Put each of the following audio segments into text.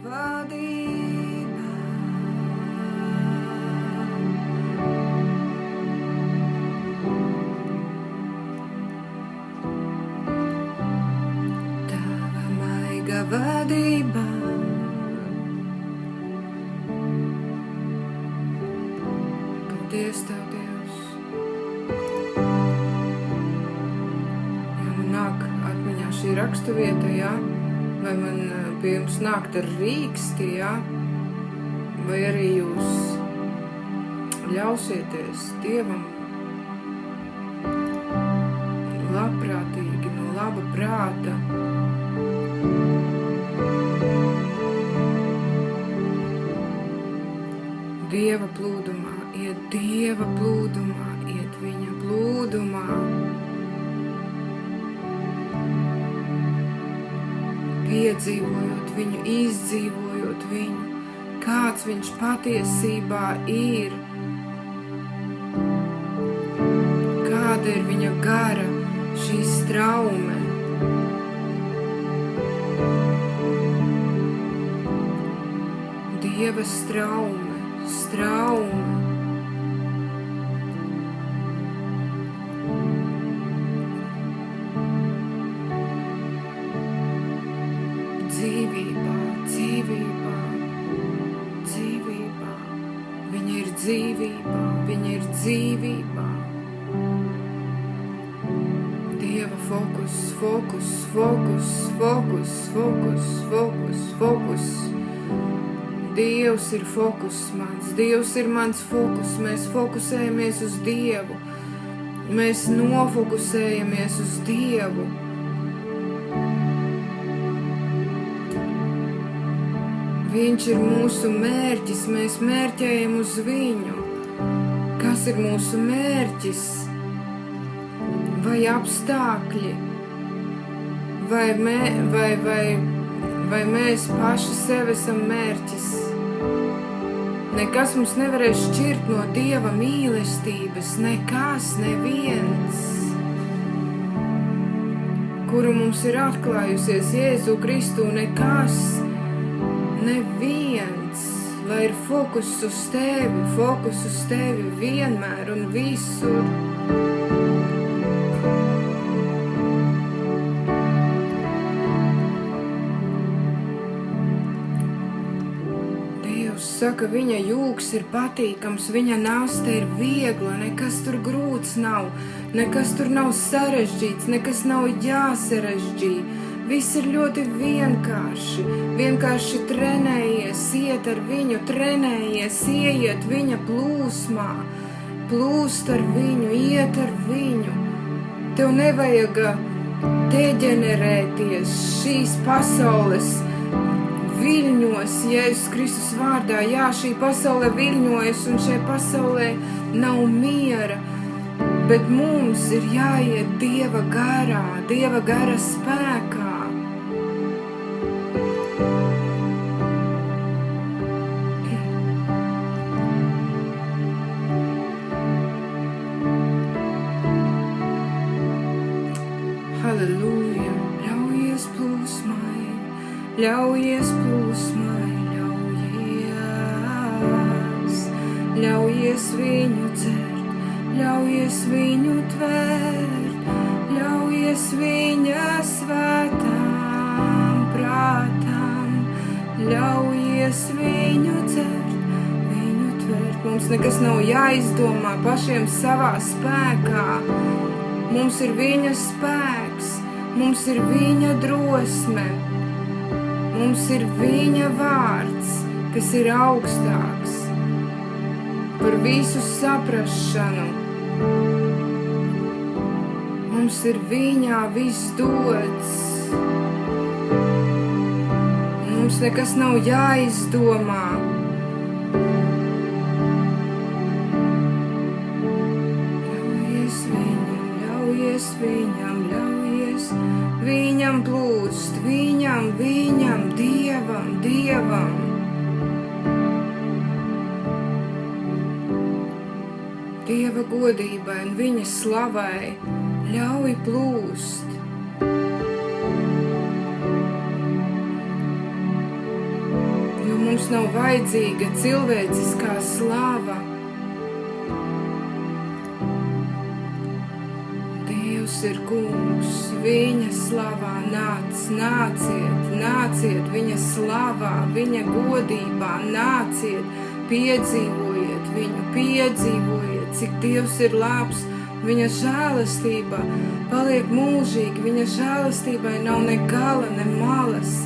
vadībā. Tava maiga vadībā. Paldies Tev, Dievs. Ja man nāk atmiņā šī raksturvieta, jā, vai man pie jums nākt ar rīksti, jā, vai arī jūs ļausieties Dievam labprātīgi, no laba prāta. Dieva plūdumā, iet Dieva plūdumā, iet viņa plūdumā. Piedzīvojot viņu, izdzīvojot viņu, kāds viņš patiesībā ir, kāda ir viņa gara, šī straume. Dieva straume. Dzīvībā. Viņa ir dzīvībā. Dieva fokus. Dievs ir fokus mans, Dievs ir mans fokus, mēs fokusējamies uz Dievu, mēs nofokusējamies uz Dievu. Viņš ir mūsu mērķis, mēs mērķējam uz viņu. Kas ir mūsu mērķis? Vai apstākļi? Vai mēs paši sev esam mērķis? Nekas mums nevarēs šķirt no Dieva mīlestības, nekas, neviens, kuru mums ir atklājusies Jēzu Kristu, nekas, neviens, lai ir fokus uz tevi vienmēr un visur. Saka, viņa jūks ir patīkams, viņa nasta ir viegla, nekas tur grūts nav, nekas tur nav sarežģīts, nekas nav jāsarežģī. Viss ir ļoti vienkārši trenējies, iet ar viņu, ieiet viņa plūsmā, plūst ar viņu, iet ar viņu. Tev nevajag deģenerēties šīs pasaules viļņos, Jēzus Kristus vārdā. Jā, šī pasaule viļņojas un šai pasaulē nav miera, bet mums ir jāiet Dieva gara spēkā. Halleluja, ļaujies plūsmai, ļaujies viņu dzert, ļaujies viņu tvērt, ļaujies viņa svētām prātām, ļaujies viņu dzert, viņu tvērt. Mums nekas nav jāizdomā pašiem savā spēkā, mums ir viņa spēks, mums ir viņa drosme. Mums ir viņa vārds, kas ir augstāks par visu saprašanu. Mums ir viņā viss dots. Mums nekas nav jāizdomā. Viņam plūst, viņam, Dievam. Dieva godībai un viņa slavai ļauj plūst. Mums nav vajadzīga cilvēciskā slava. Dievs ir kungs, viņa slavā nāciet viņa slavā, viņa godībā, nāciet, piedzīvojiet viņu, piedzīvojiet, cik Dievs ir labs, viņa žēlastība paliek mūžīgi, viņa žēlastībai nav ne gala, ne malas.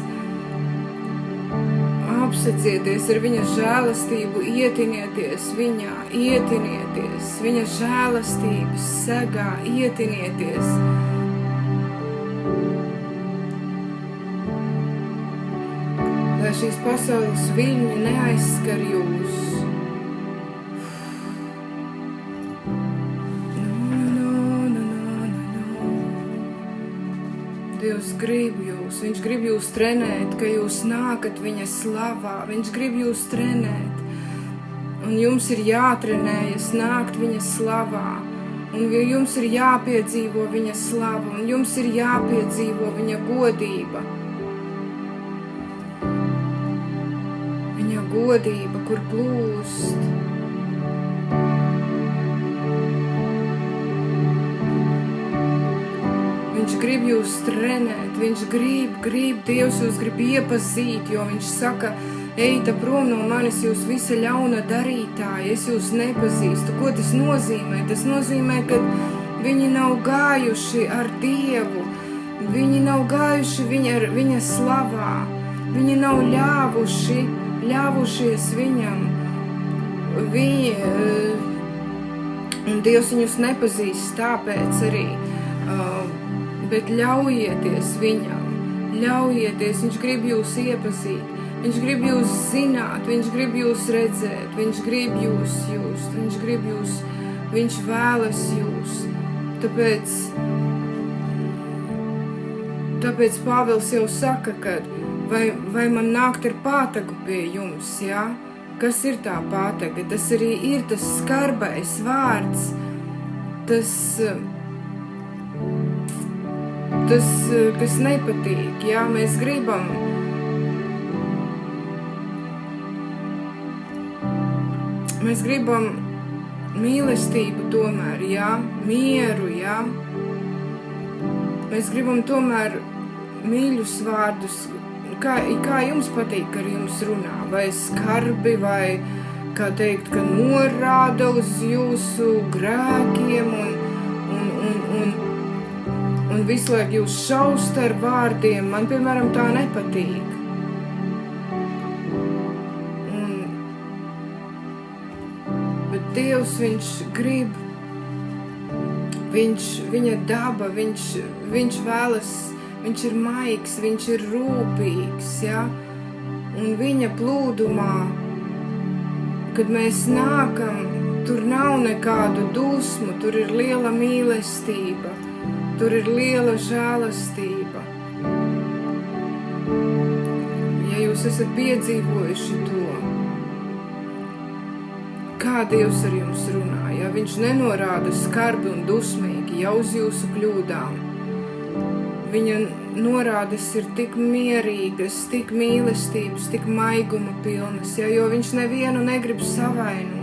Apsacieties ar viņa žēlastību, ietinieties viņā, viņa žēlastības segā, ietinieties. Lai šīs pasaules viļņi neaizskar jūs. Dievs grib jūs, viņš grib jūs trenēt, ka jūs nākat viņa slavā, viņš grib jūs trenēt. Un jums ir jātrenējas nākt viņa slavā, un jums ir jāpiedzīvo viņa slava, un jums ir jāpiedzīvo viņa godība. Viņa godība, kur plūst. Viņš grib jūs trenēt, viņš grib, Dievs jūs grib iepazīt, jo viņš saka, eita prom no manis jūs visi ļauna darītāji, es jūs nepazīstu. Ko tas nozīmē? Tas nozīmē, ka viņi nav gājuši ar Dievu, viņi nav gājuši viņa slavā, viņi nav ļāvušies viņam. Un Dievs viņus nepazīst, tāpēc arī. Bet ļaujieties viņam, viņš grib jūs iepazīt, viņš grib jūs zināt, viņš grib jūs redzēt, viņš grib jūs just, viņš vēlas jūs. Tāpēc Pāvils jau saka, ka vai man nākt ar pātagu pie jums, jā? Kas ir tā pātaga? Tas arī ir tas skarbais vārds, tas, kas nepatīk, jā, mēs gribam mīlestību tomēr, jā, mieru, jā. Mēs gribam tomēr mīļus vārdus, kā jums patīk, ar jums runā, vai skarbi, vai, kā teikt, ka norāda uz jūsu grēkiem un visu laiku jūs šaust ar vārdiem. Man, piemēram, tā nepatīk. Bet Dievs, viņš grib, viņa daba, viņš vēlas, viņš ir maigs, viņš ir rūpīgs, ja? Un viņa plūdumā, kad mēs nākam, tur nav nekādu dusmu, tur ir liela mīlestība. Tur ir liela žēlastība. Ja jūs esat piedzīvojuši to, kā Dievs ar jums runā, ja viņš nenorāda skarbi un dusmīgi jau uz jūsu kļūdām, viņa norādes ir tik mierīgas, tik mīlestības, tik maiguma pilnas, ja, jo viņš nevienu negrib savainot.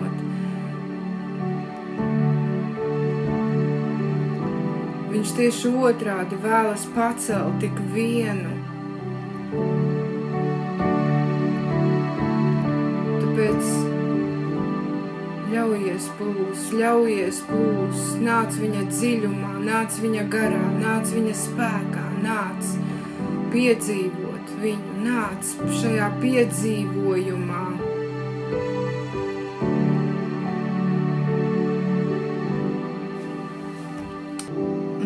Viņš tieši otrādi vēlas pacelt tik vienu. Tāpēc ļaujies plūst, nāc viņa dziļumā, nāc viņa garā, nāc viņa spēkā, nāc piedzīvot viņu, nāc šajā piedzīvojumā.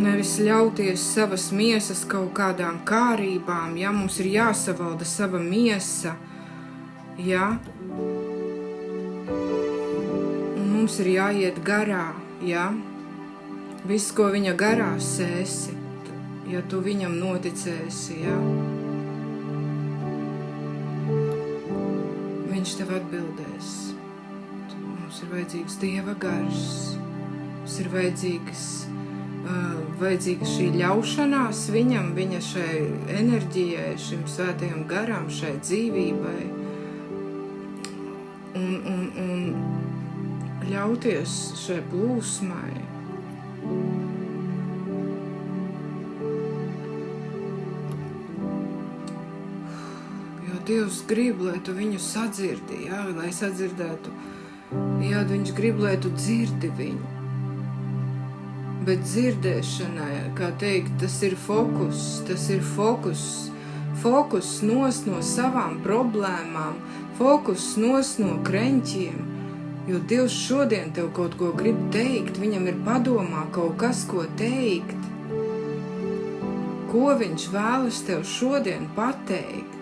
Nevis ļauties savas miesas kaut kādām kārībām, ja mums ir jāsavalda sava miesa, ja, un mums ir jāiet garā, ja, viss, ko viņa garā sēsi, ja tu viņam noticēsi, ja, viņš tev atbildēs. Mums ir vajadzīgs Dieva gars, mums ir vajadzīga šī ļaušanās viņam, viņa šai enerģijai, šim svētajam garam, šai dzīvībai, un ļauties šai plūsmai. Jo Dievs grib, lai tu viņu sadzirdi, jā, lai sadzirdētu. Jā, viņš grib, lai tu dzirdi viņu. Bet dzirdēšanai, kā teikt, tas ir fokus. Fokus nos no savām problēmām, fokus nos no kreņķiem. Jo Dievs šodien tev kaut ko grib teikt, viņam ir padomā kaut kas, ko teikt. Ko viņš vēlas tev šodien pateikt?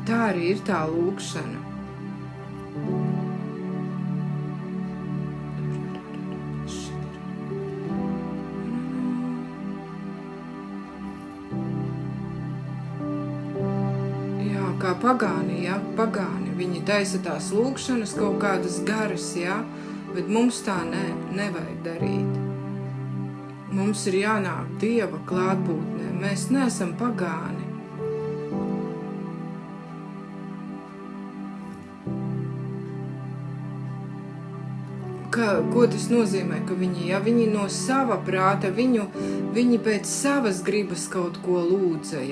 Tā arī ir tā lūkšana. Kā pagāni, viņi taisa tās lūkšanas kaut kādas garas, bet mums tā nevajag darīt. Mums ir jānāk Dieva klātbūtnē, mēs neesam pagāni. Ko tas nozīmē, ka viņi no sava prāta, viņi pēc savas gribas kaut ko lūdza,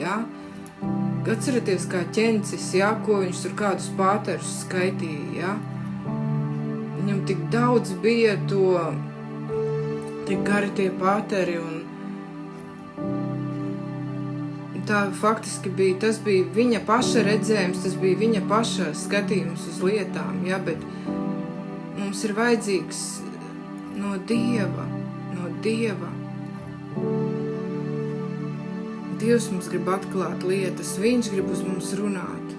Atceraties, kā ķencis, ko viņš tur kādus pāterus skaitīja, Viņam tik daudz bija to, tik gari tie pāteri, un tā faktiski tas bija viņa paša redzējums, tas bija viņa paša skatījums uz lietām, bet mums ir vajadzīgs no Dieva. Dievs mums grib atklāt lietas, viņš grib uz mums runāt,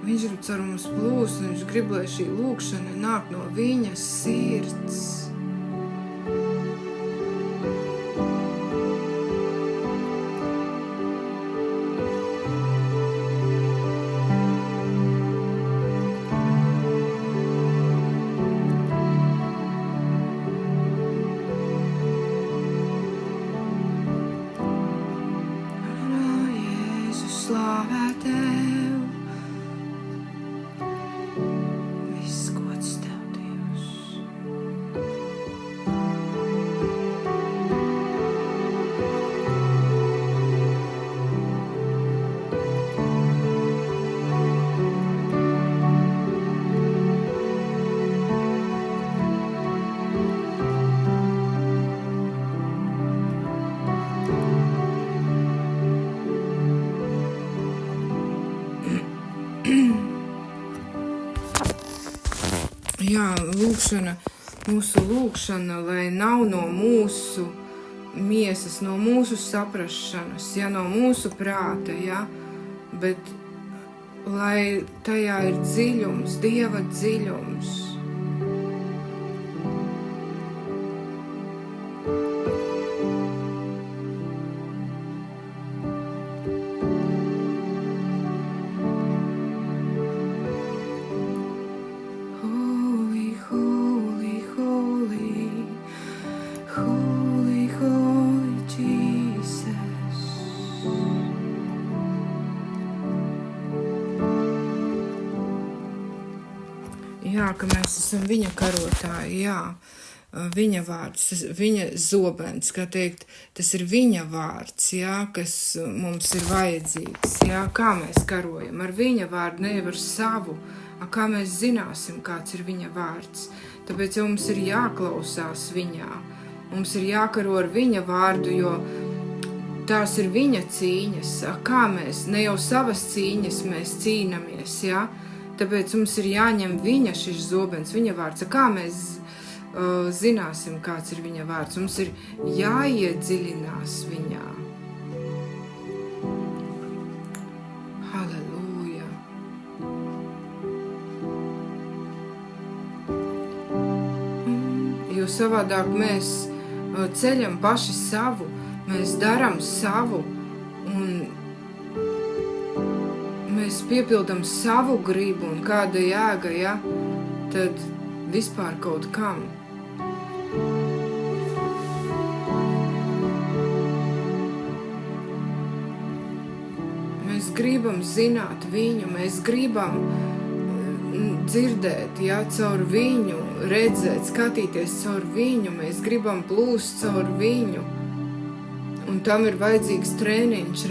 viņš grib caur mums plūst, un viņš grib, lai šī lūkšana nāk no viņa sirds. Slāvē Tev, viss gods Tev, Dievs. Jā, mūsu lūkšana, lai nav no mūsu miesas, no mūsu saprašanas, no mūsu prāta, bet lai tajā ir dziļums, Dieva dziļums. Ka mēs esam viņa karotāji, viņa vārds, viņa zobens, kā teikt, tas ir viņa vārds, kas mums ir vajadzīgs, kā mēs karojam ar viņa vārdu, nevis ar savu, kā mēs zināsim, kāds ir viņa vārds, tāpēc jau mums ir jāklausās viņā, mums ir jākaro ar viņa vārdu, jo tās ir viņa cīņas, kā mēs, ne jau savas cīņas mēs cīnamies, Tāpēc mums ir jāņem viņa šis zobens, viņa vārds. Kā mēs zināsim, kāds ir viņa vārds? Mums ir jāiedziļinās viņā. Halleluja! Jo savādāk mēs ceļam paši savu, mēs daram savu, un mēs piepildam savu gribu, un kāda jēga, tad vispār kaut kam. Mēs gribam zināt viņu, mēs gribam dzirdēt, ja, caur viņu, redzēt, skatīties caur viņu, mēs gribam plūst caur viņu. Un tam ir vajadzīgs treniņš,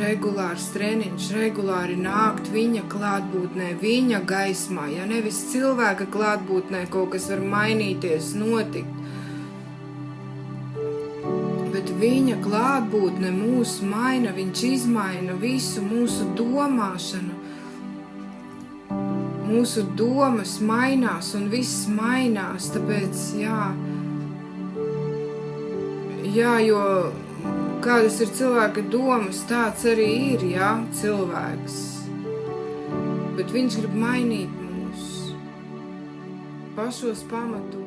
regulāri nākt viņa klātbūtnē, viņa gaismā, ja nevis cilvēka klātbūtnē kaut kas var mainīties, notikt. Bet viņa klātbūtne mūs maina, viņš izmaina visu mūsu domāšanu. Mūsu domas mainās un viss mainās, tāpēc, jo kādas ir cilvēka domas, tāds arī ir, cilvēks. Bet viņš grib mainīt mūs pašos pamatos.